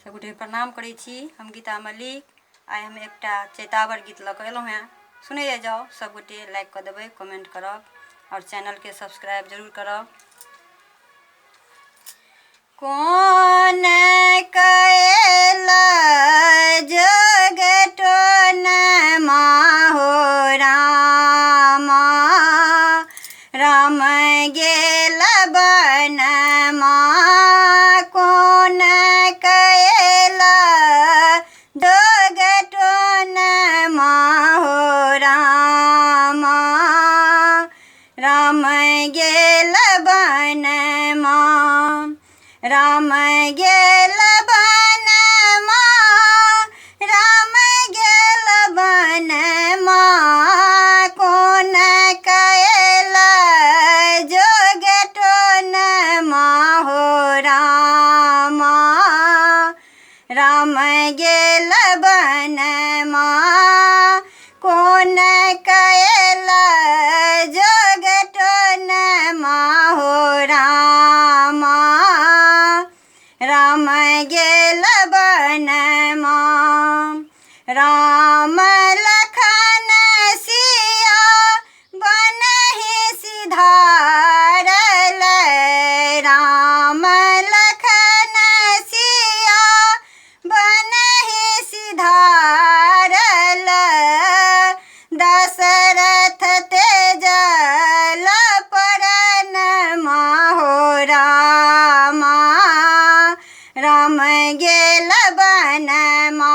सबगोटे प्रणाम करै छी। हम गीता मल्लिक। आइ हम एकटा चैतावर गीत लऽ कऽ एलहुँ हेँ। सुनैए जाउ, सबगोटे लाइक कऽ देबै, कमेंट करब और चैनलके सब्सक्राइब जरूर करब। कोन कएला जगटोन माहो रामा, राम गेल बनमा। कोन कएला जगटोन माहो रामा, राम गेल बनमा। राम गेल बनमा, राम गेल बनमा। कोन कएला जगटोन माहो रामा, राम गेल बनमा। कोन कएला जगटोन माहो रामा, राम गेल बनमा। राम लखन सिया बनहि सिधारल, राम लखन सिया बनहि सिधारल। दशरथ तेजल परन माहो रामा, राम गेल बनमा।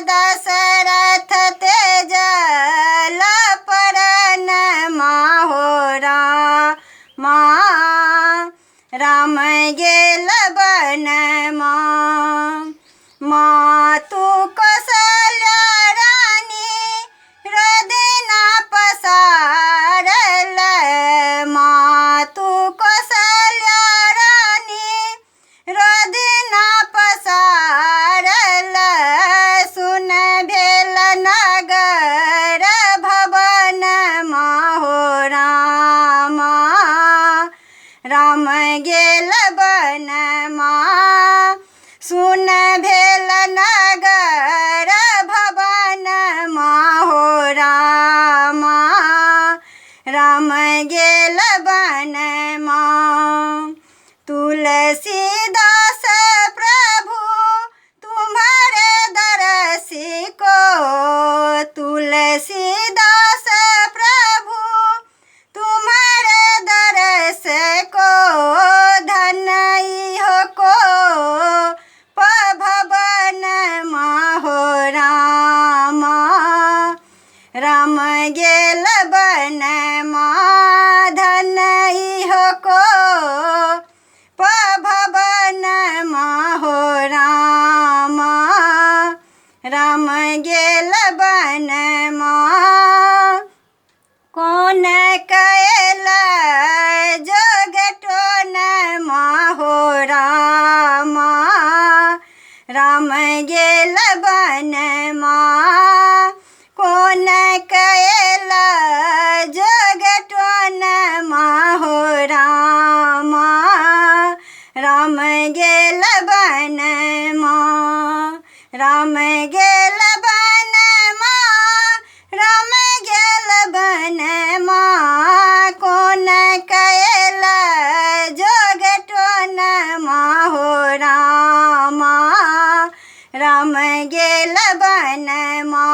दशरथ तेजल परन माहो रामा, राम गेल बनमा। मातु कौशल्या रानी रदना पसारल, मातु कौशल्या रानी रदना पसारल। सुन भेल नगर भवन माहो रामा, राम गेल बनमा। सुन भेल नगर भवन माहो रामा, राम गेल बनमा। तुलसीदास प्रभु तुम्हारे दरसी को, तुलसीदास प्रभु तुम्हारे दरस को। धनई हो को भवन माहो रामा, राम गेल बनमा। धनई हो को भवन माहो रामा, राम गेल बनमा। कोन कएला जगटोन माहो रामा, राम गेल बनमा। कोन कएला जगटोन माहो रामा, राम गेल बनमा। राम गेल बनमा, राम गेल बनमा। कोन कएला जगटोन माहो रामा, राम गेल बनमा।